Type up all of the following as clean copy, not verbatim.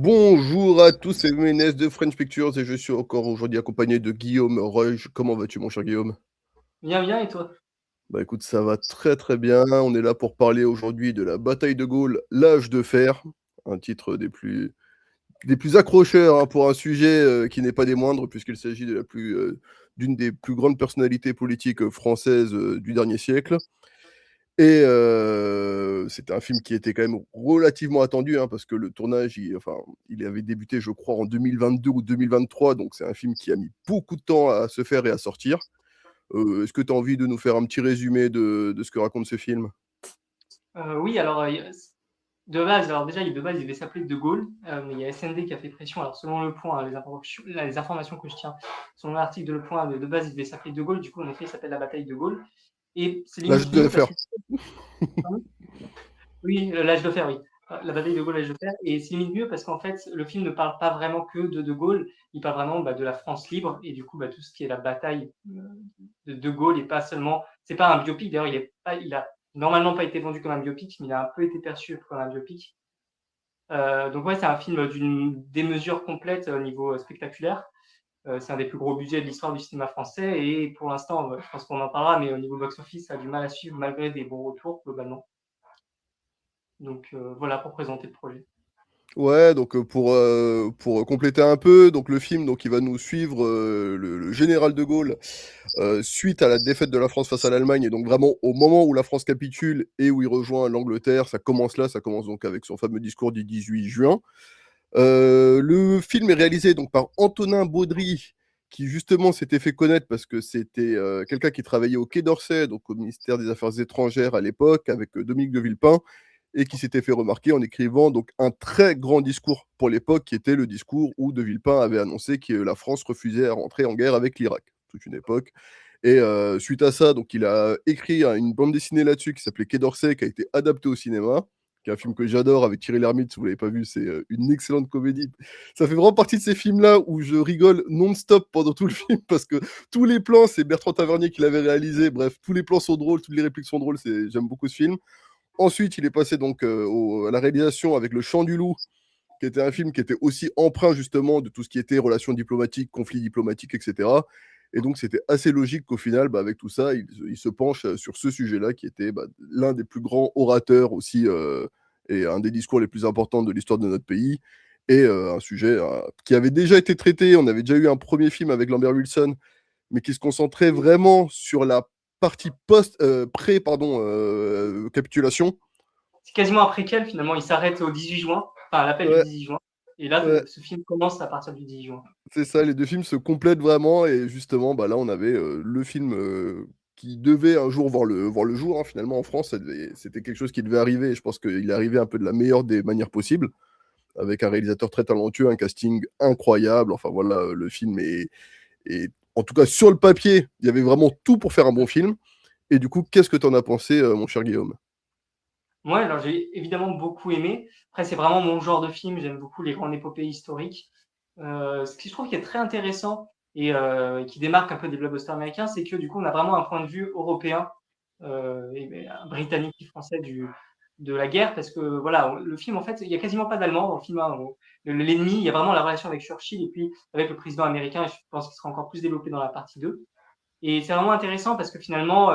Bonjour à tous, c'est Ménès de French Pictures et je suis encore aujourd'hui accompagné de Guillaume Roy. Comment vas-tu, mon cher Guillaume? Bien, bien, et toi? Bah écoute, ça va très très bien. On est là pour parler aujourd'hui de la bataille de Gaulle, l'âge de fer, un titre des plus accrocheurs hein, pour un sujet qui n'est pas des moindres, puisqu'il s'agit d'une des plus grandes personnalités politiques françaises du dernier siècle. Et c'était un film qui était quand même relativement attendu, hein, parce que le tournage, il avait débuté, je crois, en 2022 ou 2023, donc c'est un film qui a mis beaucoup de temps à se faire et à sortir. Est-ce que tu as envie de nous faire un petit résumé de ce que raconte ce film? Oui, alors, y a de base, alors déjà, de base, il devait s'appeler De Gaulle, mais il y a SND qui a fait pression. Alors selon Le Point, les informations que je tiens, selon l'article de Le Point, de base, il devait s'appeler De Gaulle. Du coup, en effet, il s'appelle la bataille de Gaulle et c'est L'âge limite de mieux parce fer. que pardon? Oui, l'âge de fer, oui. La bataille de Gaulle, l'âge de fer et c'est limite mieux parce qu'en fait, le film ne parle pas vraiment que de Gaulle, il parle vraiment, de la France libre et du coup, tout ce qui est la bataille, de Gaulle et pas seulement c'est pas un biopic d'ailleurs, il a normalement pas été vendu comme un biopic, mais il a un peu été perçu comme un biopic. Donc ouais, c'est un film d'une démesure complète au niveau, spectaculaire. C'est un des plus gros budgets de l'histoire du cinéma français et pour l'instant, je pense qu'on en parlera, mais au niveau box-office, ça a du mal à suivre malgré des bons retours globalement. Donc voilà pour présenter le projet. Ouais, donc pour compléter un peu, donc le film, donc il va nous suivre le général de Gaulle suite à la défaite de la France face à l'Allemagne, et donc vraiment au moment où la France capitule et où il rejoint l'Angleterre, ça commence là, ça commence donc avec son fameux discours du 18 juin. Le film est réalisé donc par Antonin Baudry, qui justement s'était fait connaître parce que c'était quelqu'un qui travaillait au Quai d'Orsay, donc au ministère des Affaires étrangères à l'époque, avec Dominique de Villepin, et qui s'était fait remarquer en écrivant donc un très grand discours pour l'époque, qui était le discours où de Villepin avait annoncé que la France refusait à rentrer en guerre avec l'Irak, toute une époque. Et suite à ça, donc il a écrit une bande dessinée là-dessus qui s'appelait Quai d'Orsay, qui a été adaptée au cinéma, qui est un film que j'adore avec Thierry Lhermitte. Si vous l'avez pas vu, c'est une excellente comédie. Ça fait vraiment partie de ces films-là où je rigole non-stop pendant tout le film parce que tous les plans, c'est Bertrand Tavernier qui l'avait réalisé. Bref, tous les plans sont drôles, toutes les répliques sont drôles. J'aime beaucoup ce film. Ensuite, il est passé donc à la réalisation avec Le Chant du Loup, qui était un film qui était aussi empreint justement de tout ce qui était relations diplomatiques, conflits diplomatiques, etc. Et donc, c'était assez logique qu'au final, avec tout ça, il se penche sur ce sujet-là, qui était l'un des plus grands orateurs aussi, et un des discours les plus importants de l'histoire de notre pays. Et un sujet qui avait déjà été traité. On avait déjà eu un premier film avec Lambert Wilson, mais qui se concentrait vraiment sur la partie pré, pardon, capitulation. C'est quasiment après quel finalement, il s'arrête au 18 juin, enfin à l'appel du Ouais, 18 juin et là, ouais. ce film commence à partir du 18 juin. C'est ça, les deux films se complètent vraiment, et justement, là, on avait le film qui devait un jour voir le jour, hein, finalement, en France. C'était quelque chose qui devait arriver, et je pense qu'il est arrivé un peu de la meilleure des manières possibles, avec un réalisateur très talentueux, un casting incroyable. Enfin voilà, le film en tout cas, sur le papier, il y avait vraiment tout pour faire un bon film. Et du coup, qu'est-ce que t'en as pensé, mon cher Guillaume? Moi, alors j'ai évidemment beaucoup aimé. Après, c'est vraiment mon genre de film. J'aime beaucoup les grandes épopées historiques. Ce qui je trouve qui est très intéressant et qui démarque un peu des blockbusters américains, c'est que du coup, on a vraiment un point de vue européen britannique et français de la guerre, parce que voilà, le film, en fait, il y a quasiment pas d'Allemands dans le film. Hein. L'ennemi, il y a vraiment la relation avec Churchill et puis avec le président américain. Et je pense qu'il sera encore plus développé dans la partie 2. Et c'est vraiment intéressant parce que finalement,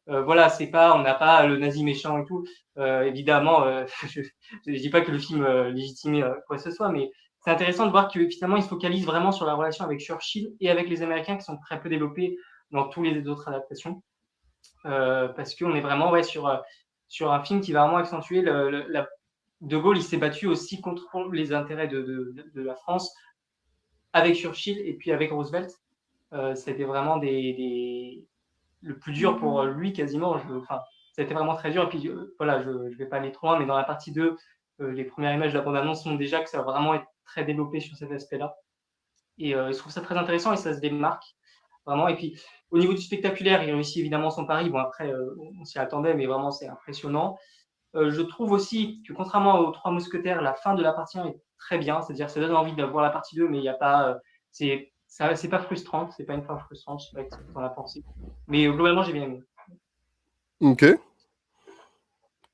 voilà, c'est pas, on n'a pas le nazi méchant et tout. Évidemment, je dis pas que le film légitimait quoi que ce soit, mais c'est intéressant de voir que finalement, il se focalise vraiment sur la relation avec Churchill et avec les Américains qui sont très peu développés dans tous les autres adaptations. Parce qu'on est vraiment ouais, sur un film qui va vraiment accentuer De Gaulle, il s'est battu aussi contre les intérêts de la France avec Churchill et puis avec Roosevelt. C'était vraiment le plus dur pour lui quasiment. Enfin, ça a été vraiment très dur. Et puis voilà, je ne vais pas aller trop loin, mais dans la partie 2, les premières images de la bande-annonce montrent déjà que ça va vraiment être très développé sur cet aspect-là. Et je trouve ça très intéressant et ça se démarque vraiment. Et puis au niveau du spectaculaire, il réussit évidemment son pari. Bon après, on s'y attendait, mais vraiment c'est impressionnant. Je trouve aussi que contrairement aux Trois Mousquetaires, la fin de la partie 1 est très bien. C'est-à-dire ça donne envie de voir la partie 2, mais il n'y a pas, c'est pas frustrant, c'est pas une fin frustrante. Je sais pas ce que tu en as pensé, mais globalement j'ai bien aimé. Ok.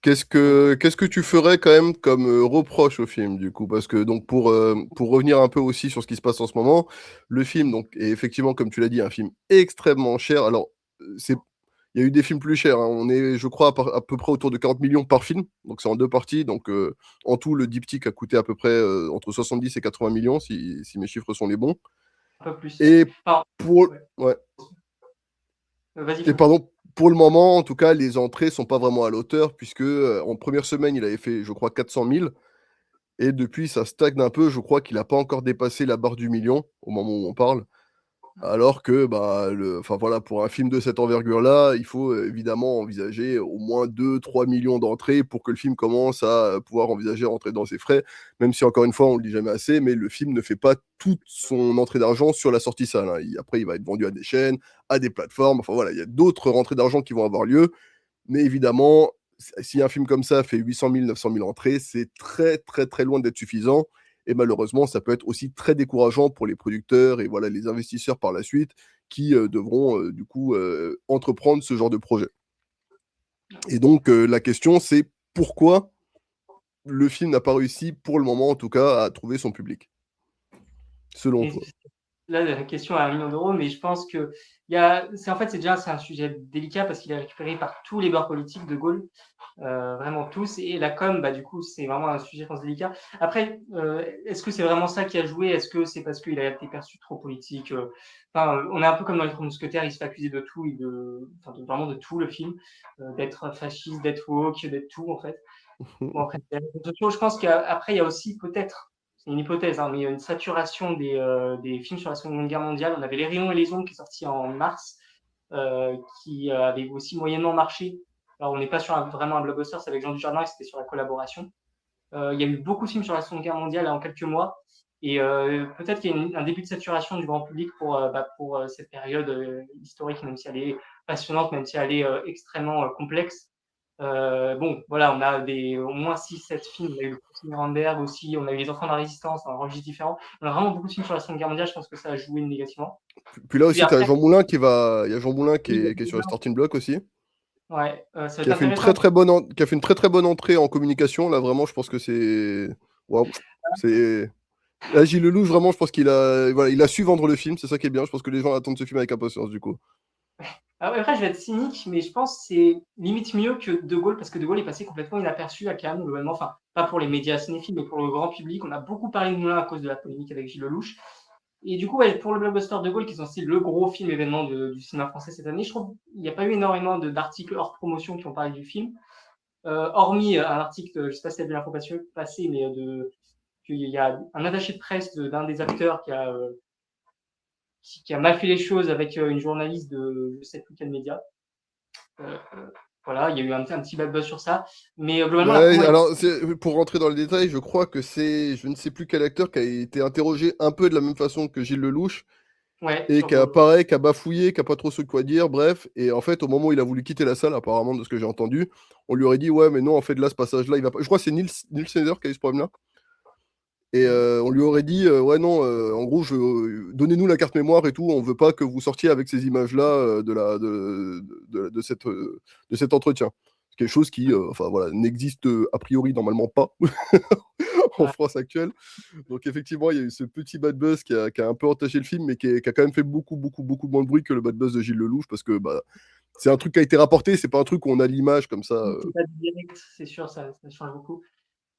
Qu'est-ce que tu ferais quand même comme reproche au film du coup? Parce que donc pour revenir un peu aussi sur ce qui se passe en ce moment, le film donc est effectivement comme tu l'as dit un film extrêmement cher. Alors c'est il y a eu des films plus chers, hein. On est je crois à peu près autour de 40 millions par film, donc c'est en 2 parties. Donc en tout le diptyque a coûté à peu près entre 70 et 80 millions si mes chiffres sont les bons. Un peu plus, ouais. Et Enfin, pour ouais. ouais. Vas-y, Et Flo. pardon, pour le moment, en tout cas, les entrées sont pas vraiment à l'auteur puisque en première semaine, il avait fait, je crois, 400 000 et depuis, ça stagne un peu. Je crois qu'il a pas encore dépassé la barre du million au moment où on parle. Alors que, bah, enfin voilà, pour un film de cette envergure-là, il faut évidemment envisager au moins 2, 3 millions d'entrées pour que le film commence à pouvoir envisager rentrer dans ses frais. Même si, encore une fois, on le dit jamais assez, mais le film ne fait pas toute son entrée d'argent sur la sortie salle, hein. Après, il va être vendu à des chaînes, à des plateformes. Enfin voilà, il y a d'autres rentrées d'argent qui vont avoir lieu. Mais évidemment, si un film comme ça fait 800 000, 900 000 entrées, c'est très, très, très loin d'être suffisant. Et malheureusement, ça peut être aussi très décourageant pour les producteurs et voilà, les investisseurs par la suite qui devront du coup entreprendre ce genre de projet. Et donc, la question, c'est pourquoi le film n'a pas réussi, pour le moment en tout cas, à trouver son public, selon Et toi? là, la question à 1 million d'euros, mais je pense que en fait, c'est un sujet délicat parce qu'il est récupéré par tous les bords politiques de Gaulle, vraiment tous. Et la com, bah, du coup, c'est vraiment un sujet, je pense, délicat. Après, est-ce que c'est vraiment ça qui a joué? Est-ce que c'est parce qu'il a été perçu trop politique? Enfin, on est un peu comme dans Les Trois Mousquetaires, il se fait accuser de tout et vraiment de tout le film, d'être fasciste, d'être woke, d'être tout en fait. Bon, après, je pense qu'après, il y a aussi peut-être, c'est une hypothèse, hein, mais il y a une saturation des films sur la Seconde Guerre mondiale. On avait Les Rayons et les Ombres qui est sorti en mars, qui avait aussi moyennement marché. Alors, on n'est pas sur vraiment un blockbuster, c'est avec Jean Dujardin et c'était sur la collaboration. Il y a eu beaucoup de films sur la Seconde Guerre mondiale en quelques mois. Et peut-être qu'il y a un début de saturation du grand public pour cette période historique, même si elle est passionnante, même si elle est extrêmement complexe. Bon, voilà, on a au moins 6-7 films. On a eu le Procès Nuremberg aussi, on a eu Les Enfants de la Résistance, un registre différent. On a vraiment beaucoup de films sur la Seconde Guerre mondiale, je pense que ça a joué négativement. Puis là Puis aussi, tu as après, Jean Moulin il y a Jean Moulin qui oui, est, qui est sur le starting block aussi, ouais, ça va qui être a fait une très intéressant. très bonne, qui a fait une très très bonne entrée en communication. Là, vraiment, je pense que c'est, waouh, c'est. Là, Gilles Lelouch, vraiment, je pense qu'il a, voilà, il a su vendre le film. C'est ça qui est bien. Je pense que les gens attendent ce film avec impatience, du coup. Ah ouais, après, je vais être cynique, mais je pense que c'est limite mieux que De Gaulle, parce que De Gaulle est passé complètement inaperçu à Cannes, globalement. Enfin, pas pour les médias cinéphiles, mais pour le grand public. On a beaucoup parlé de Moulin à cause de la polémique avec Gilles Lelouch. Et du coup, ouais, pour le blockbuster De Gaulle, qui est censé le gros film événement du cinéma français cette année, je trouve qu'il n'y a pas eu énormément d'articles hors promotion qui ont parlé du film. Hormis un article, je ne sais pas si tu as vu l'info passée, mais qu'il y a un attaché de presse d'un des acteurs qui a mal fait les choses avec une journaliste de je ne sais plus quel média. Euh, voilà, il y a eu un petit bad buzz sur ça. Mais globalement, la Ouais, promo est. alors, pour rentrer dans le détail, je crois que c'est, je ne sais plus quel acteur qui a été interrogé un peu de la même façon que Gilles Lelouch Ouais, et qui a, pareil, qui a bafouillé, qui a pas trop su quoi dire, bref. Et en fait, au moment où il a voulu quitter la salle, apparemment, de ce que j'ai entendu, on lui aurait dit, ouais, mais non, en fait, là, ce passage-là, il va pas. Je crois que c'est Nils Snyder qui a eu ce problème-là. Et on lui aurait dit, ouais, non, en gros, donnez-nous la carte mémoire et tout, on veut pas que vous sortiez avec ces images-là de cet entretien. C'est quelque chose qui, enfin voilà, n'existe a priori normalement pas en Ouais. France actuelle. Donc effectivement, il y a eu ce petit bad buzz qui a un peu entaché le film, mais qui a quand même fait beaucoup, beaucoup, beaucoup moins de bruit que le bad buzz de Gilles Lelouch, parce que bah, c'est un truc qui a été rapporté, c'est pas un truc où on a l'image comme ça. C'est pas direct, c'est sûr, ça change beaucoup.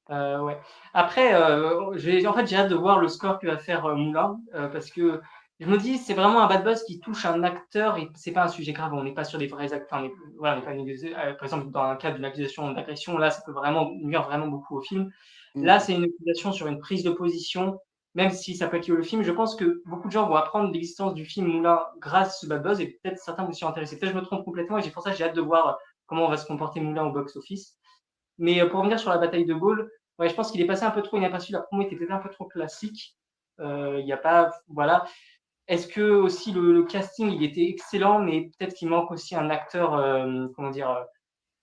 Ouais. Après, en fait, j'ai hâte de voir le score que va faire Moulin, parce que je me dis, c'est vraiment un bad buzz qui touche un acteur et c'est pas un sujet grave. On n'est pas sur des vrais acteurs. Voilà, on n'est pas par exemple, dans un cas d'une accusation d'agression, là, ça peut vraiment nuire vraiment beaucoup au film. Mm. Là, c'est une accusation sur une prise de position, même si ça peut être lié au film. Je pense que beaucoup de gens vont apprendre l'existence du film Moulin grâce à ce bad buzz et peut-être certains vont s'y intéresser. Peut-être que je me trompe complètement et c'est pour ça que j'ai hâte de voir comment va se comporter Moulin au box-office. Mais pour revenir sur la bataille de Gaulle, ouais, je pense qu'il est passé un peu trop inaperçu. La promo était peut-être un peu trop classique. Il n'y a pas, voilà. Est-ce que aussi le casting, il était excellent, mais peut-être qu'il manque aussi un acteur, comment dire,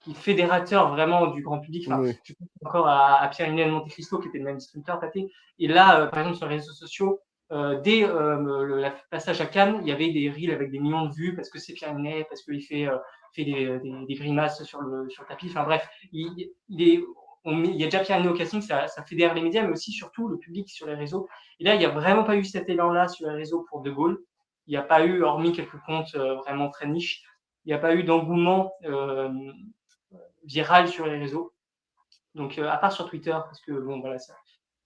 qui est fédérateur vraiment du grand public. Enfin, Oui. je pense encore à Pierre-Emmanuel Montecristo, qui était le même distributeur, Pathé. Et là, par exemple, sur les réseaux sociaux, dès le passage à Cannes, il y avait des reels avec des millions de vues parce que c'est Pierre Ninet, parce qu'il fait des grimaces sur le tapis. Enfin bref, il y a déjà Pierre Ninet au casting, ça fédère les médias, mais aussi surtout le public sur les réseaux. Et là, il n'y a vraiment pas eu cet élan-là sur les réseaux pour De Gaulle. Il n'y a pas eu, hormis quelques comptes vraiment très niches, il n'y a pas eu d'engouement viral sur les réseaux. Donc, à part sur Twitter, parce que bon, voilà, c'est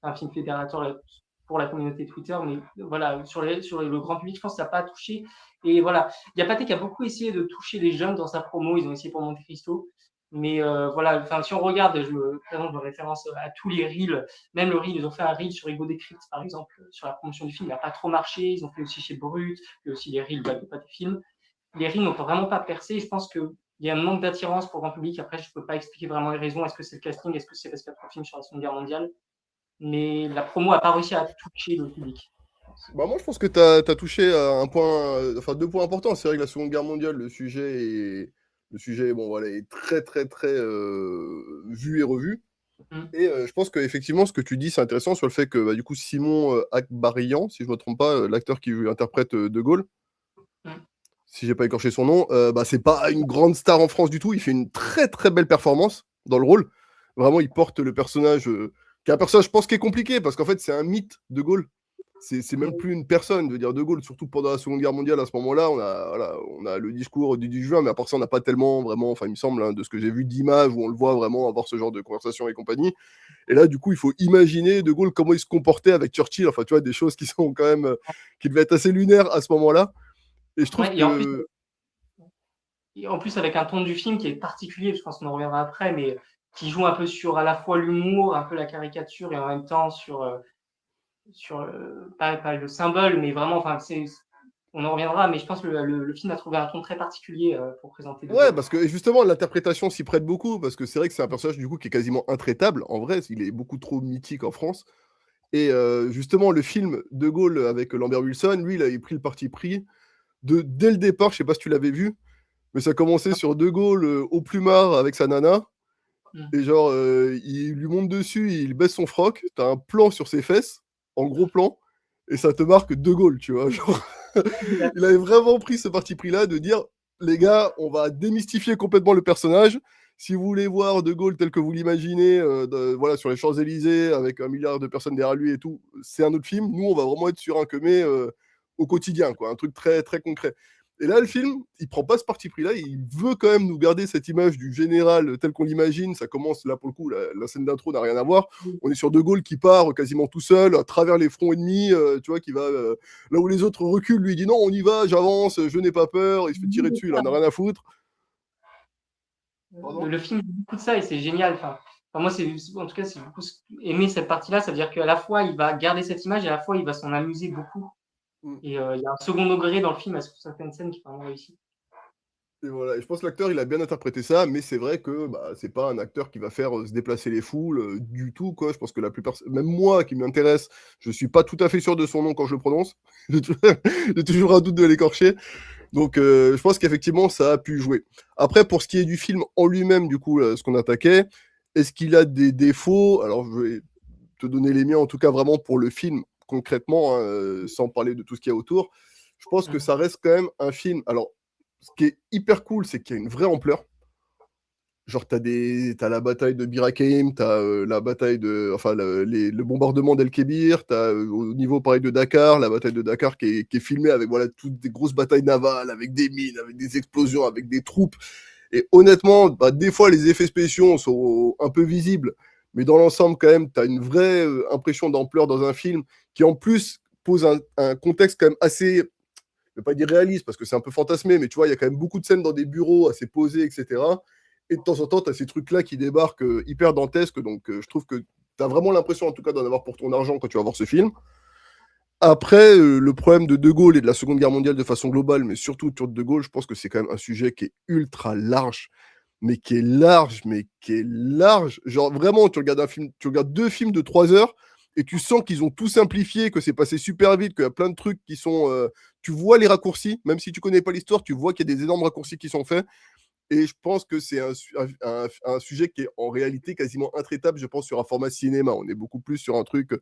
un film fédérateur pour la communauté Twitter, mais voilà, sur le grand public, je pense que ça n'a pas touché. Et voilà, il y a Pathé qui a beaucoup essayé de toucher les jeunes dans sa promo, ils ont essayé pour Monte Cristo. Mais voilà, si on regarde, par exemple, je référence à tous les reels, même le reel, ils ont fait un reel sur Ego Décrypte, par exemple, sur la promotion du film, il n'a pas trop marché, ils ont fait aussi chez Brut, et aussi les reels de Pathé Film. Les reels n'ont vraiment pas percé, je pense que il y a un manque d'attirance pour le grand public. Après, je ne peux pas expliquer vraiment les raisons. Est-ce que c'est le casting? Est-ce que c'est parce qu'il y a trop de films sur la Seconde Guerre mondiale? Mais la promo n'a pas réussi à toucher le public. Bah moi, je pense que tu as touché à un point, enfin deux points importants. C'est vrai que la Seconde Guerre mondiale, le sujet bon, voilà, est très, très, très vu et revu. Et je pense qu'effectivement, ce que tu dis, c'est intéressant sur le fait que bah, du coup, Simon Akbarian, si je ne me trompe pas, l'acteur qui interprète De Gaulle, si j'ai pas écorché son nom, bah, c'est pas une grande star en France du tout. Il fait une très, très belle performance dans le rôle. Vraiment, il porte le personnage, qui est un personnage, je pense, qui est compliqué, parce qu'en fait, c'est un mythe, De Gaulle. C'est même plus une personne, je veux dire, De Gaulle, surtout pendant la Seconde Guerre mondiale, à ce moment-là, on a le discours du 10 juin, mais à part ça, on n'a pas tellement, vraiment, enfin, il me semble, hein, de ce que j'ai vu d'images, où on le voit vraiment avoir ce genre de conversation et compagnie. Et là, du coup, il faut imaginer De Gaulle, comment il se comportait avec Churchill, enfin, tu vois, des choses qui sont quand même, qui devaient être assez lunaires à ce moment-là. Et je trouve Ouais, que... et en plus, avec un ton du film qui est particulier, je pense qu'on en reviendra après, mais qui joue un peu sur à la fois l'humour, un peu la caricature, et en même temps pas le symbole, mais vraiment, enfin, on en reviendra, mais je pense que le film a trouvé un ton très particulier pour présenter De Ouais, Gaulle. parce que justement, l'interprétation s'y prête beaucoup, parce que c'est vrai que c'est un personnage, du coup, qui est quasiment intraitable. En vrai, il est beaucoup trop mythique en France. Et justement, le film De Gaulle avec Lambert Wilson, lui, il avait pris le parti pris dès le départ, je sais pas si tu l'avais vu, mais ça commençait sur De Gaulle au plumard avec sa nana. Et genre, il lui monte dessus, il baisse son froc, t'as un plan sur ses fesses, en gros plan, et ça te marque De Gaulle, tu vois. Genre, il avait vraiment pris ce parti pris-là de dire, les gars, on va démystifier complètement le personnage. Si vous voulez voir De Gaulle tel que vous l'imaginez, voilà, sur les Champs-Élysées, avec 1 milliard de personnes derrière lui et tout, c'est un autre film. Nous, on va vraiment être sur un Quemet au quotidien, quoi, un truc très, très concret. Et là, le film, il prend pas ce parti pris-là, il veut quand même nous garder cette image du général tel qu'on l'imagine. Ça commence, là, pour le coup, la scène d'intro n'a rien à voir. On est sur De Gaulle qui part quasiment tout seul, à travers les fronts ennemis, tu vois, qui va là où les autres reculent, lui il dit non, on y va, j'avance, je n'ai pas peur, il se fait tirer dessus, il en a rien à foutre. Le film dit beaucoup de ça et c'est génial. Enfin, moi, en tout cas, c'est beaucoup aimé cette partie-là. Ça veut dire qu'à la fois, il va garder cette image et à la fois, il va s'en amuser beaucoup. Et il y a un second degré dans le film à certaines scènes qui sont vraiment réussies. Et voilà, et je pense que l'acteur, il a bien interprété ça, mais c'est vrai que bah, c'est pas un acteur qui va faire se déplacer les foules du tout, quoi. Je pense que la plupart, même moi qui m'intéresse, je suis pas tout à fait sûr de son nom quand je le prononce. J'ai toujours un doute de l'écorcher. Donc je pense qu'effectivement, ça a pu jouer. Après, pour ce qui est du film en lui-même, du coup, ce qu'on attaquait, est-ce qu'il a des défauts? Alors, je vais te donner les miens, en tout cas, vraiment pour le film, concrètement, hein, sans parler de tout ce qu'il y a autour. Je pense que ça reste quand même un film. Alors, ce qui est hyper cool, c'est qu'il y a une vraie ampleur. Genre, t'as la bataille de Bir Hakeim, t'as la bataille de. Enfin, le bombardement d'El Kébir, t'as au niveau pareil de Dakar, la bataille de Dakar qui est filmée avec voilà, toutes des grosses batailles navales, avec des mines, avec des explosions, avec des troupes. Et honnêtement, bah, des fois, les effets spéciaux sont un peu visibles, mais dans l'ensemble, quand même, t'as une vraie impression d'ampleur dans un film qui, en plus, pose un contexte quand même assez. Je ne vais pas dire réaliste parce que c'est un peu fantasmé, mais tu vois, il y a quand même beaucoup de scènes dans des bureaux assez posés, etc. Et de temps en temps, tu as ces trucs-là qui débarquent hyper dantesques. Donc, je trouve que tu as vraiment l'impression, en tout cas, d'en avoir pour ton argent quand tu vas voir ce film. Après, le problème de Gaulle et de la Seconde Guerre mondiale de façon globale, mais surtout autour de De Gaulle, je pense que c'est quand même un sujet qui est ultra large, mais qui est large. Genre, vraiment, tu regardes un film, tu regardes 2 films de 3 heures et tu sens qu'ils ont tout simplifié, que c'est passé super vite, qu'il y a plein de trucs qui sont. Tu vois les raccourcis, même si tu connais pas l'histoire, tu vois qu'il y a des énormes raccourcis qui sont faits. Et je pense que c'est un sujet qui est en réalité quasiment intraitable, je pense, sur un format cinéma. On est beaucoup plus sur un truc,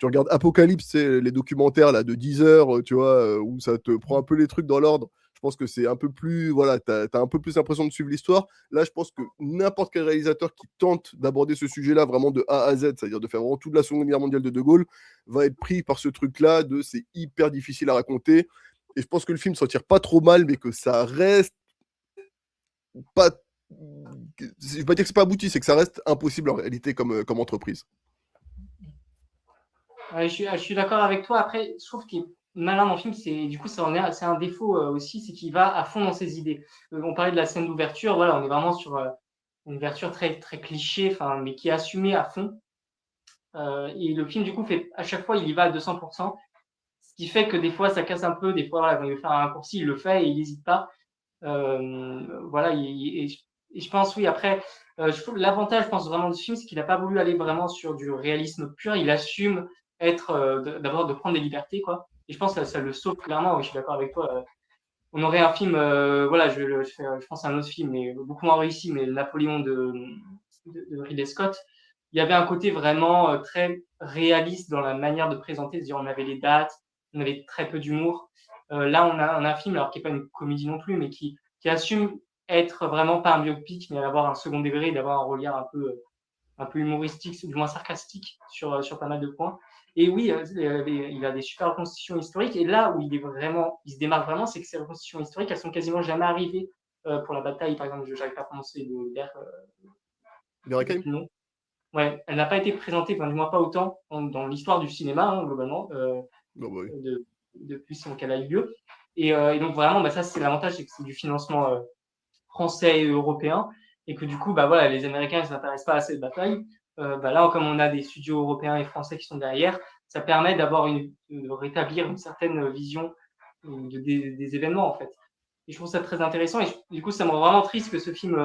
tu regardes Apocalypse, c'est les documentaires là de 10 heures, tu vois, où ça te prend un peu les trucs dans l'ordre. Je pense que c'est un peu plus, voilà, t'as un peu plus l'impression de suivre l'histoire. Là, je pense que n'importe quel réalisateur qui tente d'aborder ce sujet-là vraiment de A à Z, c'est-à-dire de faire vraiment toute la Seconde Guerre mondiale de Gaulle, va être pris par ce truc-là de c'est hyper difficile à raconter. Et je pense que le film s'en tire pas trop mal, mais que ça reste pas. Je vais pas dire que c'est pas abouti, c'est que ça reste impossible en réalité comme entreprise. Ouais, je suis d'accord avec toi. Après, je trouve qu'il est malin dans le film, c'est du coup, c'est un défaut aussi, c'est qu'il va à fond dans ses idées. On parlait de la scène d'ouverture, voilà, on est vraiment sur une ouverture très, très cliché, mais qui est assumée à fond. Et le film, du coup, fait à chaque fois, il y va à 200%, ce qui fait que des fois, ça casse un peu. Des fois, voilà, quand il veut faire un raccourci, il le fait et il n'hésite pas. Voilà, et je pense, oui, après, je trouve l'avantage, je pense vraiment du film, c'est qu'il n'a pas voulu aller vraiment sur du réalisme pur. Il assume être, d'abord de prendre des libertés, quoi. Et je pense que ça le sauve clairement. Oui, je suis d'accord avec toi. On aurait un film, voilà, je pense à un autre film, mais beaucoup moins réussi, mais Napoléon de Ridley Scott. Il y avait un côté vraiment très réaliste dans la manière de présenter. C'est-à-dire, on avait les dates, on avait très peu d'humour. Là, on a un film, alors qui n'est pas une comédie non plus, mais qui assume être vraiment pas un biopic, mais avoir un second degré, d'avoir un regard un peu humoristique, du moins sarcastique sur pas mal de points. Et oui, il a des super reconstitutions historiques. Et là où il se démarque vraiment, c'est que ces reconstitutions historiques, elles sont quasiment jamais arrivées pour la bataille. Par exemple, je n'arrive pas à prononcer Bergheim. le nom. Ouais, elle n'a pas été présentée, enfin, du moins pas autant dans l'histoire du cinéma, hein, globalement, Oh, bah oui. depuis qu'elle a eu lieu. Et donc vraiment, ça c'est l'avantage, c'est que c'est du financement français et européen, et que du coup, voilà, les Américains ne s'intéressent pas à cette bataille. Là, comme on a des studios européens et français qui sont derrière, ça permet de rétablir une certaine vision des événements, en fait. Et je trouve ça très intéressant. Et du coup, ça me rend vraiment triste que ce film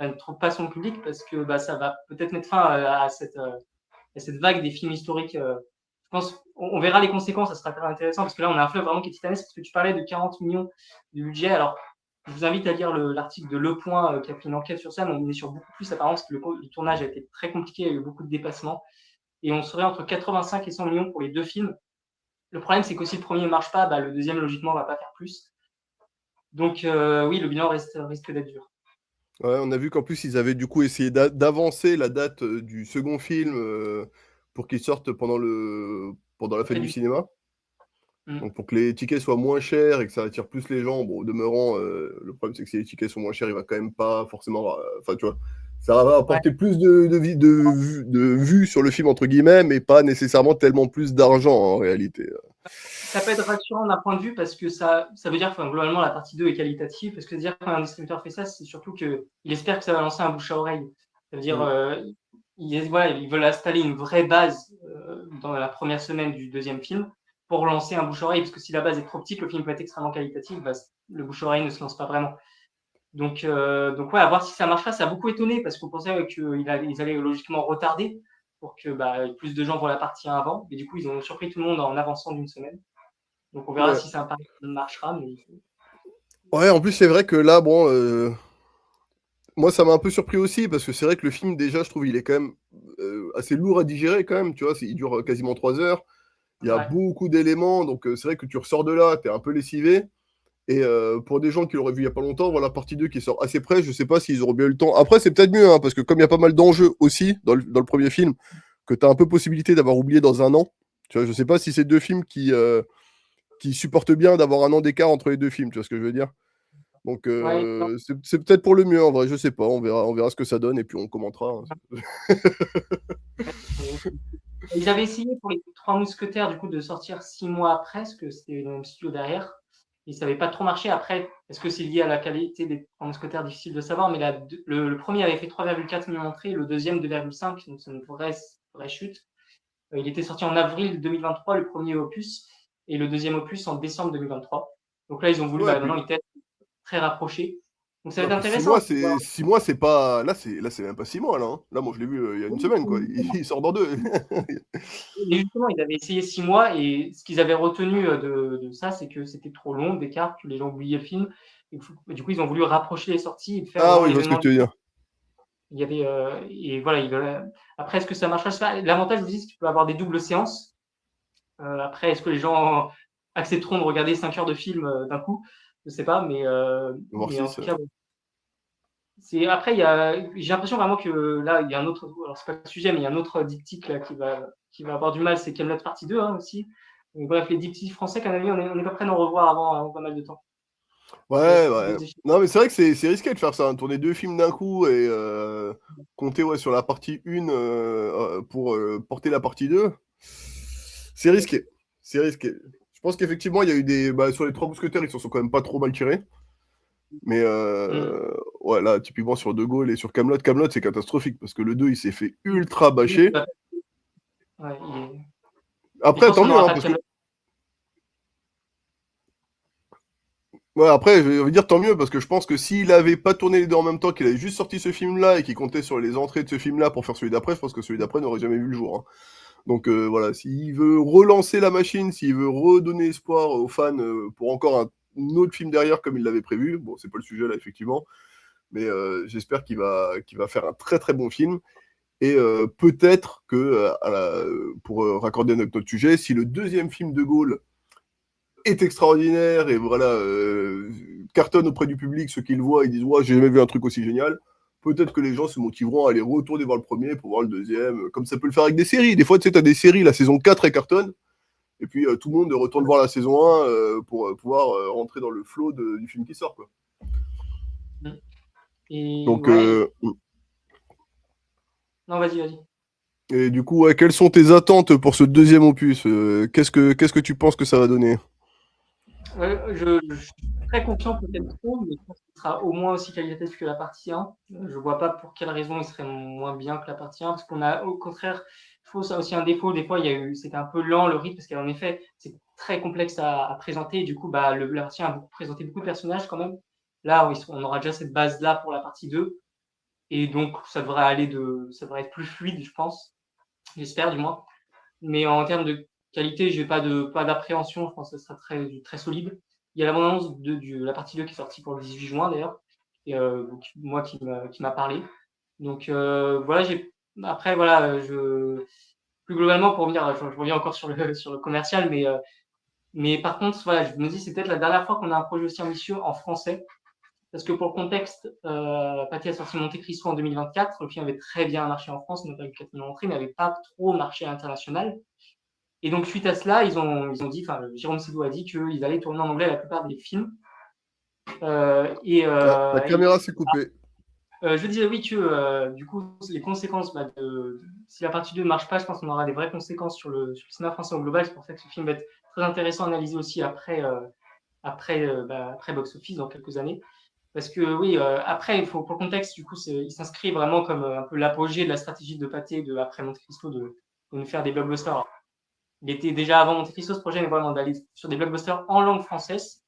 ne trouve pas son public, parce que ça va peut-être mettre fin à cette vague des films historiques. Je pense, on verra les conséquences, ça sera très intéressant, parce que là, on a un fleuve vraiment qui est titanesque, parce que tu parlais de 40 millions de budget. Alors, je vous invite à lire l'article de Le Point qui a fait une enquête sur ça, mais on est sur beaucoup plus apparemment, parce que le tournage a été très compliqué, il y a eu beaucoup de dépassements. Et on serait entre 85 et 100 millions pour les deux films. Le problème, c'est que si le premier ne marche pas, le deuxième, logiquement, ne va pas faire plus. Donc, oui, le bilan risque d'être dur. Ouais, on a vu qu'en plus, ils avaient du coup essayé d'avancer la date du second film pour qu'il sorte pendant la fête Après, du cinéma. Mm. Donc pour que les tickets soient moins chers et que ça attire plus les gens. Bon, au demeurant, le problème c'est que si les tickets sont moins chers, il va quand même pas forcément. Enfin, tu vois, ça va Ouais. apporter plus de vues sur le film, entre guillemets, mais pas nécessairement tellement plus d'argent en réalité. Ça peut être rassurant d'un point de vue, parce que ça veut dire que globalement la partie 2 est qualitative, parce que dire quand un distributeur fait ça, c'est surtout qu'il espère que ça va lancer un bouche à oreille. Ça veut dire ils veulent installer une vraie base dans la première semaine du deuxième film pour lancer un bouche à oreille, parce que si la base est trop petite, le film peut être extrêmement qualitatif, le bouche à oreille ne se lance pas vraiment. Donc ouais, à voir si ça marchera. Ça a beaucoup étonné, parce qu'on pensait qu'ils allaient logiquement retarder pour que plus de gens voient la partie 1 avant, et du coup ils ont surpris tout le monde en avançant d'une semaine. Donc on verra Ouais. si ça marchera. Mais... Ouais, en plus c'est vrai que là, bon, moi ça m'a un peu surpris aussi parce que c'est vrai que le film déjà, je trouve, il est quand même assez lourd à digérer quand même. Tu vois, il dure quasiment 3 heures. Il y a Ouais. beaucoup d'éléments, donc c'est vrai que tu ressors de là, t'es un peu lessivé. Et pour des gens qui l'auraient vu il y a pas longtemps, voilà, partie 2 qui sort assez près, je sais pas s'ils auront bien eu le temps. Après, c'est peut-être mieux, hein, parce que comme il y a pas mal d'enjeux aussi dans le premier film, que tu as un peu possibilité d'avoir oublié dans un an. Tu vois, je sais pas si c'est deux films qui supportent bien d'avoir un an d'écart entre les deux films, tu vois ce que je veux dire. Donc Ouais, non. c'est peut-être pour le mieux en vrai, je sais pas, on verra ce que ça donne et puis on commentera, hein. Ils avaient essayé pour les Trois Mousquetaires du coup de sortir 6 mois après, parce que c'était le même studio derrière. Et ça n'avait pas trop marché. Après, est-ce que c'est lié à la qualité des Trois Mousquetaires? Difficile de savoir, mais le premier avait fait 3,4 millions d'entrées, le deuxième 2,5, donc c'est une vraie chute. Il était sorti en avril 2023, le premier opus, et le deuxième opus en décembre 2023. Donc là, ils ont voulu, Ouais, maintenant, puis ils testent très rapprochés. Donc ça va non, être puis intéressant. 6 mois, c'est pas. Là, c'est même pas 6 mois, là, hein. Là, moi, je l'ai vu il y a une semaine, quoi. Il sort dans deux. Et justement, ils avaient essayé 6 mois, et ce qu'ils avaient retenu de ça, c'est que c'était trop long, d'écart, que les gens oubliaient le film. Et du coup, ils ont voulu rapprocher les sorties et faire Ah vraiment oui, je vois ce que l'événement. tu veux dire. Il y avait, et voilà, après, est-ce que ça marchera? L'avantage, je vous dis, c'est que tu peux avoir des doubles séances. Après, est-ce que les gens accepteront de regarder 5 heures de film d'un coup? Je sais pas, Voir mais en 6. tout cas, bon, après, j'ai l'impression vraiment que là, il y a un autre, alors c'est pas le sujet, mais il y a un autre diptyque là qui va avoir du mal, c'est Kaamelott partie 2 hein, aussi. Donc bref, les diptyques français, qu'à mon avis, on n'est pas prêt d'en revoir avant pas mal de temps. Ça va Ouais, être ouais. des échecs. Non, mais c'est vrai que c'est risqué de faire ça, hein, tourner 2 films d'un coup et compter ouais, sur la partie 1 pour porter la partie 2. C'est risqué. C'est risqué. Je pense qu'effectivement, il y a eu des. Bah, sur les Trois Mousquetaires, ils s'en sont quand même pas trop mal tirés. Mais Mmh. ouais, là, typiquement sur De Gaulle et sur Kaamelott, Kaamelott, c'est catastrophique parce que le 2, il s'est fait ultra Oui, bâcher. bah, ouais, mais je Après, pense tant qu'on mieux, n'aura hein, pas de parce que Kaamelott. ouais, après, je veux dire tant mieux, parce que je pense que s'il avait pas tourné les deux en même temps, qu'il avait juste sorti ce film-là et qu'il comptait sur les entrées de ce film-là pour faire celui d'après, je pense que celui d'après n'aurait jamais vu le jour, hein. Donc voilà, s'il veut relancer la machine, s'il veut redonner espoir aux fans pour encore un autre film derrière comme il l'avait prévu, bon, c'est pas le sujet là, effectivement, mais j'espère qu'il va faire un très très bon film. Et peut-être que, pour raccorder notre sujet, si le deuxième film de Gaulle est extraordinaire et voilà, cartonne auprès du public, ceux qui le voient, ils disent ouais, j'ai jamais vu un truc aussi génial. Peut-être que les gens se motiveront à aller retourner voir le premier pour voir le deuxième, comme ça peut le faire avec des séries. Des fois, tu sais, t'as des séries, la saison 4 elle cartonne, et puis tout le monde retourne voir la saison 1 pour pouvoir rentrer dans le flow du film qui sort, quoi. Mmh. Et Donc, ouais, non, vas-y, vas-y. et du coup, ouais, quelles sont tes attentes pour ce deuxième opus? Qu'est-ce que tu penses que ça va donner? Ouais, je suis très confiant, peut-être trop, mais je pense qu'il sera au moins aussi qualitatif que la partie 1. Je vois pas pour quelle raison il serait moins bien que la partie 1, parce qu'on a, au contraire, je trouve ça aussi un défaut. Des fois, c'était un peu lent le rythme, parce qu'en effet, c'est très complexe à présenter. Et du coup, bah, la partie 1 a présenté beaucoup de personnages quand même. Là, on aura déjà cette base-là pour la partie 2. Et donc, ça devrait être plus fluide, je pense. J'espère, du moins. Mais en termes de qualité, j'ai pas d'appréhension. Je pense que ça sera très solide. Il y a l'abondance de la partie 2 qui est sortie pour le 18 juin d'ailleurs, et donc, moi qui m'a parlé. Donc voilà, après voilà, plus globalement pour revenir, je reviens encore sur le commercial, mais par contre voilà, je me dis c'est peut-être la dernière fois qu'on a un projet aussi ambitieux en français. Parce que pour le contexte, Pathé a sorti Monte Cristo en 2024. Le film avait très bien marché en France, notamment 4 millions d'entrées, mais n'avait pas trop marché à l'international. Et donc, suite à cela, ils ont dit, enfin, Jérôme Sédou a dit qu'ils allaient tourner en anglais la plupart des films. Ah, ta caméra s'est coupée. Je disais oui que du coup, les conséquences si la partie 2 ne marche pas, je pense qu'on aura des vraies conséquences sur le cinéma français au global. C'est pour ça que ce film va être très intéressant à analyser aussi après box-office dans quelques années. Parce que oui, après, pour le contexte, du coup, il s'inscrit vraiment comme un peu l'apogée de la stratégie de Pathé après Monte Cristo de nous faire des blockbusters. Il était déjà avant Monte Cristo, ce projet, mais vraiment d'aller sur des blockbusters en langue française,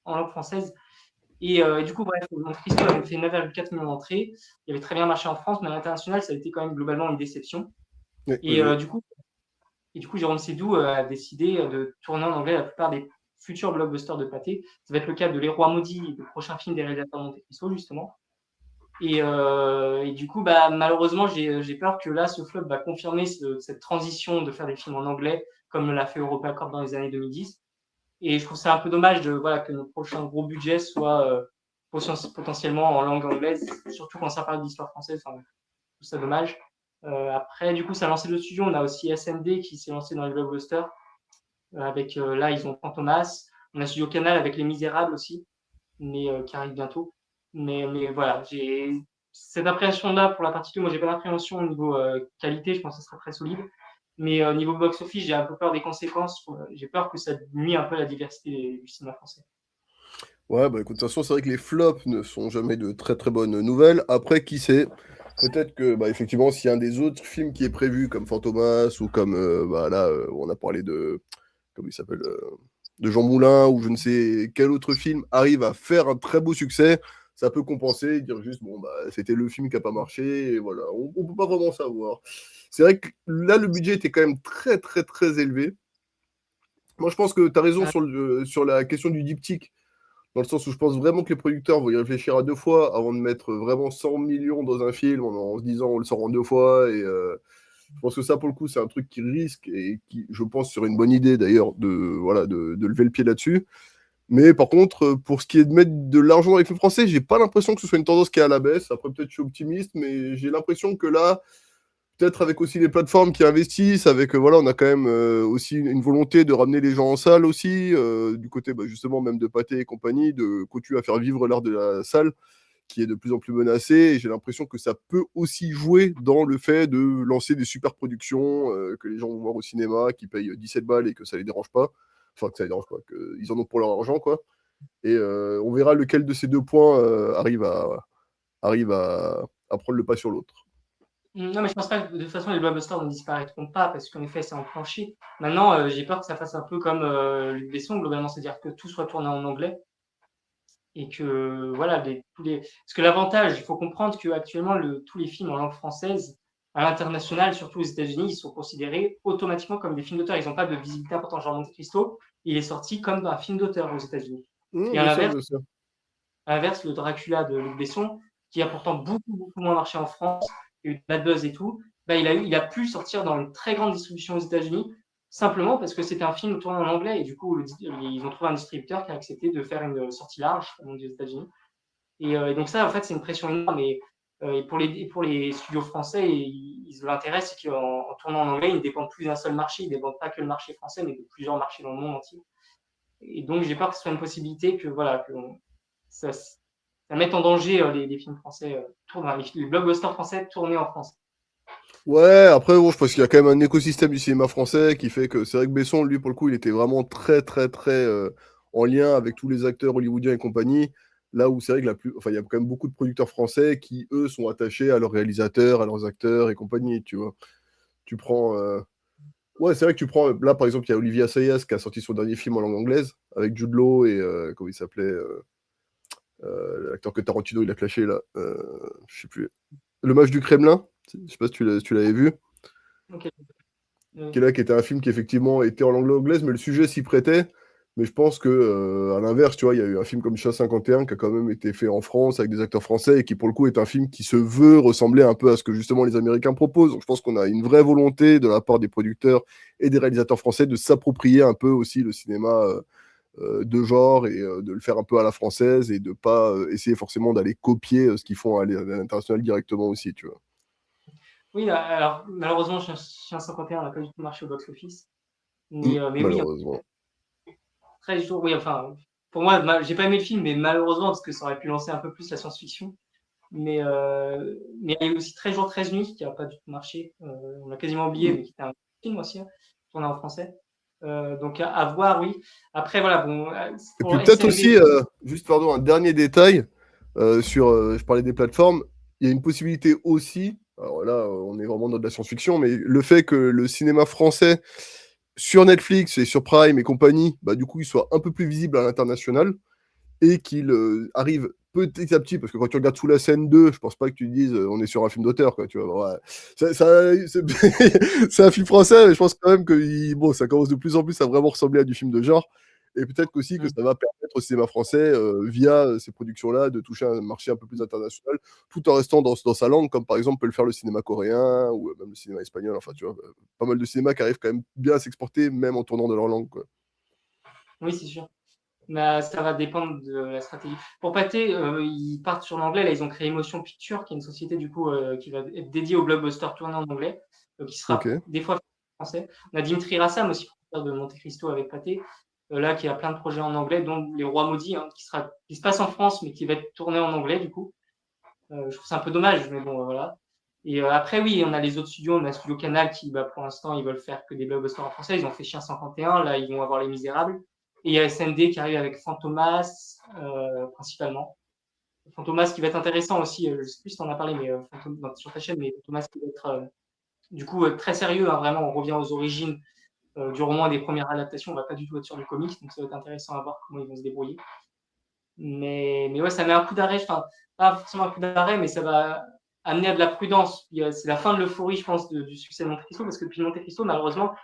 Et du coup, bref, Monte Cristo avait fait 9,4 millions d'entrées. Il avait très bien marché en France, mais à l'international, ça a été quand même globalement une déception. Oui, oui, Et, oui. du coup, Jérôme Sédou a décidé de tourner en anglais la plupart des futurs blockbusters de Pathé. Ça va être le cas de Les Rois Maudits, le prochain film des réalisateurs de Monte Cristo, justement. Et du coup, bah, malheureusement, j'ai peur que là, ce flop va confirmer cette transition de faire des films en anglais, comme l'a fait EuropaCorp dans les années 2010. Et je trouve ça un peu dommage voilà, que notre prochain gros budget soit potentiellement en langue anglaise, surtout quand ça parle d'histoire française. Enfin, je trouve ça dommage. Après, du coup, ça a lancé d'autres studios. On a aussi SND qui s'est lancé dans les blockbusters. Là, ils ont Fantomas. On a Studio Canal avec Les Misérables aussi, mais qui arrive bientôt. Mais voilà, j'ai cette appréhension-là pour la partie 2. Moi, j'ai pas d'appréhension au niveau qualité. Je pense que ça sera très solide. Mais au niveau box-office, j'ai un peu peur des conséquences. J'ai peur que ça nuit un peu la diversité du cinéma français. Ouais, bah écoute, de toute façon, c'est vrai que les flops ne sont jamais de très très bonnes nouvelles. Après, qui sait? Peut-être que, bah, effectivement, s'il y a un des autres films qui est prévu, comme Fantomas, ou comme, bah, là, où on a parlé de, comment il s'appelle, de Jean Moulin, ou je ne sais quel autre film, arrive à faire un très beau succès, ça peut compenser, et dire juste, bon, bah, c'était le film qui n'a pas marché, et voilà, on peut pas vraiment savoir. C'est vrai que là, le budget était quand même très très très élevé. Moi, je pense que tu as raison sur la question du diptyque. Dans le sens où je pense vraiment que les producteurs vont y réfléchir à deux fois avant de mettre vraiment 100 millions dans un film en se disant on le sort en deux fois Je pense que ça, pour le coup, c'est un truc qui risque et qui, je pense, serait une bonne idée d'ailleurs de lever le pied là-dessus. Mais par contre, pour ce qui est de mettre de l'argent dans les films français, j'ai pas l'impression que ce soit une tendance qui est à la baisse. Après, peut-être je suis optimiste, mais j'ai l'impression que là, peut-être avec aussi les plateformes qui investissent, avec voilà, on a quand même aussi une volonté de ramener les gens en salle aussi, du côté bah, justement même de Pathé et compagnie, de continuer à faire vivre l'art de la salle qui est de plus en plus menacé. Et j'ai l'impression que ça peut aussi jouer dans le fait de lancer des super productions que les gens vont voir au cinéma, qui payent 17 balles et que ça les dérange pas. Enfin, que ça les dérange pas, qu'ils en ont pour leur argent, quoi. Et on verra lequel de ces deux points arrive à prendre le pas sur l'autre. Non, mais je pense pas que de toute façon les blockbusters ne disparaîtront pas parce qu'en effet c'est enclenché. Maintenant, j'ai peur que ça fasse un peu comme Luc Besson globalement, c'est-à-dire que tout soit tourné en anglais et que voilà, parce que l'avantage, il faut comprendre qu'actuellement tous les films en langue française à l'international, surtout aux États-Unis, ils sont considérés automatiquement comme des films d'auteur. Ils n'ont pas de visibilité importante. Genre Monte Cristo, il est sorti comme un film d'auteur aux États-Unis. Et Bien sûr, bien sûr. à l'inverse, le Dracula de Luc Besson, qui a pourtant beaucoup moins marché en France, il y a eu de bad buzz et tout, bah, il a pu sortir dans une très grande distribution aux États-Unis, simplement parce que c'était un film tourné en anglais, et du coup, ils ont trouvé un distributeur qui a accepté de faire une sortie large, comme on dit aux États-Unis. Et donc ça, en fait, c'est une pression énorme. Et pour les studios français, l'intérêt, c'est qu'en tournant en anglais, ils ne dépendent plus d'un seul marché, ils ne dépendent pas que le marché français, mais de plusieurs marchés dans le monde entier. Et donc, j'ai peur que ce soit une possibilité que, voilà, ça mette en danger les films français, les blockbusters français tournés en France. Ouais, après, bon, je pense qu'il y a quand même un écosystème du cinéma français qui fait que c'est vrai que Besson, lui, pour le coup, il était vraiment très en lien avec tous les acteurs hollywoodiens et compagnie. Là où c'est vrai que enfin, il y a quand même beaucoup de producteurs français qui, eux, sont attachés à leurs réalisateurs, à leurs acteurs et compagnie, tu vois. Tu prends. Ouais, c'est vrai que tu prends. Là, par exemple, il y a Olivier Assayas qui a sorti son dernier film en langue anglaise avec Jude Law et. Comment il s'appelait l'acteur que Tarantino il a clashé là. Je sais plus. Le Mage du Kremlin. Je sais pas si tu l'avais vu. Okay. Qui était un film qui effectivement était en langue anglaise, mais le sujet s'y prêtait. Mais je pense que à l'inverse, tu vois, il y a eu un film comme Chat 51 qui a quand même été fait en France avec des acteurs français et qui pour le coup est un film qui se veut ressembler un peu à ce que justement les Américains proposent. Donc je pense qu'on a une vraie volonté de la part des producteurs et des réalisateurs français de s'approprier un peu aussi le cinéma de genre et de le faire un peu à la française et de pas essayer forcément d'aller copier ce qu'ils font à l'international directement aussi, tu vois. Oui, alors malheureusement, Chien 51 n'a pas du tout marché au box-office. Mais oui, Malheureusement. 13 jours, oui, enfin, pour moi, j'ai pas aimé le film, mais malheureusement, parce que ça aurait pu lancer un peu plus la science-fiction. Mais il y a eu aussi 13 jours, 13 nuits qui n'a pas du tout marché. On l'a quasiment oublié, mais qui était un film aussi, tourné en français. Donc à voir, oui. Après, voilà, bon, Et pour puis peut-être SMV, aussi, juste pardon, un dernier détail je parlais des plateformes, il y a une possibilité aussi, alors là on est vraiment dans de la science-fiction, mais le fait que le cinéma français sur Netflix et sur Prime et compagnie, bah, du coup il soit un peu plus visible à l'international et qu'il arrive petit à petit, parce que quand tu regardes sous la scène 2, je pense pas que tu te dises on est sur un film d'auteur, quoi, tu vois. Ouais. C'est un film français, mais je pense quand même que bon, ça commence de plus en plus à vraiment ressembler à du film de genre. Et peut-être qu'aussi que ça va permettre au cinéma français, via ces productions-là, de toucher un marché un peu plus international, tout en restant dans sa langue, comme par exemple peut le faire le cinéma coréen ou même le cinéma espagnol. Enfin, tu vois, pas mal de cinémas qui arrivent quand même bien à s'exporter, même en tournant de leur langue, quoi. oui, c'est sûr. Mais ça va dépendre de la stratégie. Pour Pathé, ils partent sur l'anglais. Là, ils ont créé Motion Picture, qui est une société du coup qui va être dédiée au blockbuster tourné en anglais, qui sera Ok. des fois français. On a Dimitri Rassam aussi, de Monte Cristo avec Pathé, là qui a plein de projets en anglais, dont Les Rois Maudits, hein, qui se passe en France, mais qui va être tourné en anglais du coup. Je trouve ça un peu dommage, mais bon, voilà. Et après, oui, on a les autres studios. On a Studio Canal qui, bah, pour l'instant, ils veulent faire que des blockbusters en français. Ils ont fait Chien 51, là, ils vont avoir Les Misérables. Et il y a SND qui arrive avec Fantomas, principalement. Fantomas qui va être intéressant aussi. Je ne sais plus si tu en as parlé mais, sur ta chaîne, mais Fantomas qui va être du coup très sérieux. Hein, vraiment, on revient aux origines du roman et des premières adaptations. On ne va pas du tout être sur du comics, donc ça va être intéressant à voir comment ils vont se débrouiller. Mais ouais, ça met un coup d'arrêt. Enfin, pas forcément un coup d'arrêt, mais ça va amener à de la prudence. C'est la fin de l'euphorie, je pense, du succès de Monte Cristo, parce que depuis Monte Cristo, malheureusement,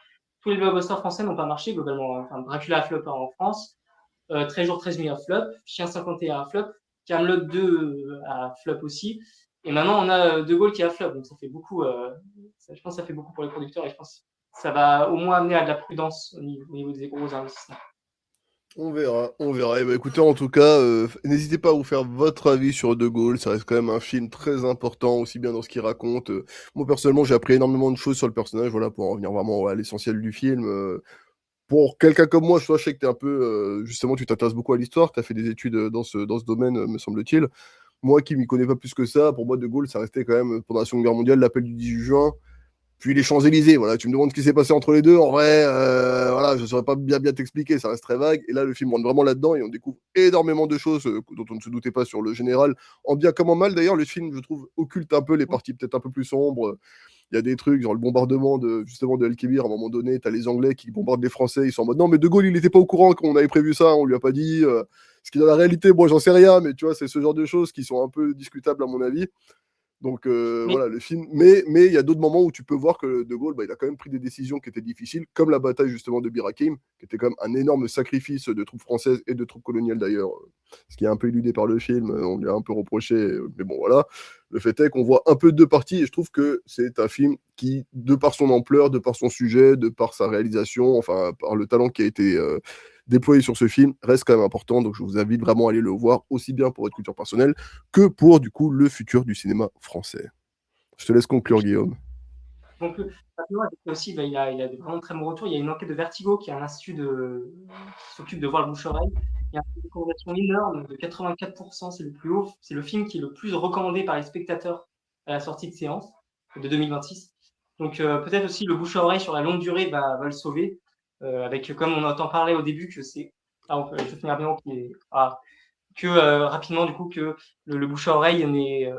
tous les blockbusters français n'ont pas marché globalement. Enfin, Dracula a flop en France, 13 jours, 13 nuits a flop, Chien 51 a flop, Camelot 2 a flop aussi. Et maintenant, on a De Gaulle qui a flop, donc ça fait beaucoup. Je pense que ça fait beaucoup pour les producteurs et je pense que ça va au moins amener à de la prudence au niveau des gros investissements. On verra, on verra. Et bah écoutez, en tout cas, n'hésitez pas à vous faire votre avis sur De Gaulle. Ça reste quand même un film très important, aussi bien dans ce qu'il raconte. Moi, personnellement, j'ai appris énormément de choses sur le personnage, voilà, pour en revenir vraiment à l'essentiel du film. Pour quelqu'un comme moi, je sais que t'es un peu, justement, tu t'intéresses beaucoup à l'histoire, tu as fait des études dans ce domaine, me semble-t-il. Moi qui m'y connais pas plus que ça, pour moi, De Gaulle, ça restait quand même, pendant la Seconde Guerre mondiale, l'appel du 18 juin, puis les Champs-Élysées. Voilà, tu me demandes ce qui s'est passé entre les deux. En vrai, voilà, je ne saurais pas bien t'expliquer, ça reste très vague. Et là, le film rentre vraiment là-dedans et on découvre énormément de choses dont on ne se doutait pas sur le général. En bien comme en mal, d'ailleurs, le film, je trouve, occulte un peu les parties peut-être un peu plus sombres. Il y a des trucs, genre le bombardement justement de El Kébir, à un moment donné, tu as les Anglais qui bombardent les Français, ils sont en mode non, mais De Gaulle, il n'était pas au courant qu'on avait prévu ça, on lui a pas dit. Ce qui, dans la réalité, moi, j'en sais rien, mais tu vois, c'est ce genre de choses qui sont un peu discutables, à mon avis. Donc Mais voilà, le film. Mais il y a d'autres moments où tu peux voir que De Gaulle, il a quand même pris des décisions qui étaient difficiles, comme la bataille justement de Bir Hakeim, qui était quand même un énorme sacrifice de troupes françaises et de troupes coloniales d'ailleurs, ce qui est un peu éludé par le film, on lui a un peu reproché, mais bon voilà. Le fait est qu'on voit un peu deux parties et je trouve que c'est un film qui, de par son ampleur, de par son sujet, de par sa réalisation, enfin par le talent qui a été déployé sur ce film, reste quand même important. Donc je vous invite vraiment à aller le voir, aussi bien pour votre culture personnelle que pour du coup le futur du cinéma français. Je te laisse conclure, Guillaume. donc, rapidement, aussi, il a des vraiment très bons retours. Il y a une enquête de Vertigo, qui est un institut qui s'occupe de voir le bouche-oreille. Il y a une recommandation énorme de 84%, c'est le plus haut. C'est le film qui est le plus recommandé par les spectateurs à la sortie de séance de 2026. Donc peut-être aussi le bouche-oreille sur la longue durée va le sauver. Avec, comme on entend parler au début, que c'est. Je vais finir rapidement, rapidement, du coup, que le bouche-oreille n'est.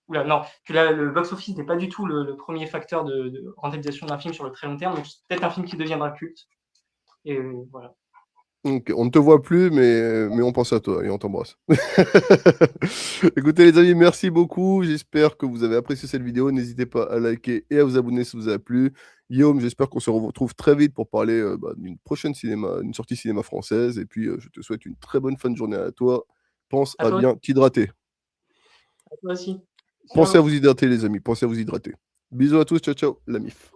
Non, que le box-office n'est pas du tout le premier facteur de rentabilisation d'un film sur le très long terme. Donc, c'est peut-être un film qui deviendra culte. Et voilà. Donc, on ne te voit plus, mais on pense à toi et on t'embrasse. Écoutez les amis, merci beaucoup. J'espère que vous avez apprécié cette vidéo. N'hésitez pas à liker et à vous abonner si vous avez plu. Guillaume, j'espère qu'on se retrouve très vite pour parler d'une prochaine une sortie cinéma française. Et puis, je te souhaite une très bonne fin de journée à toi. Pense À à toi, bien t'hydrater. à toi aussi. Pensez à Ciao. vous hydrater, les amis. Pensez à vous hydrater. Bisous à tous. Ciao, ciao. La MIF.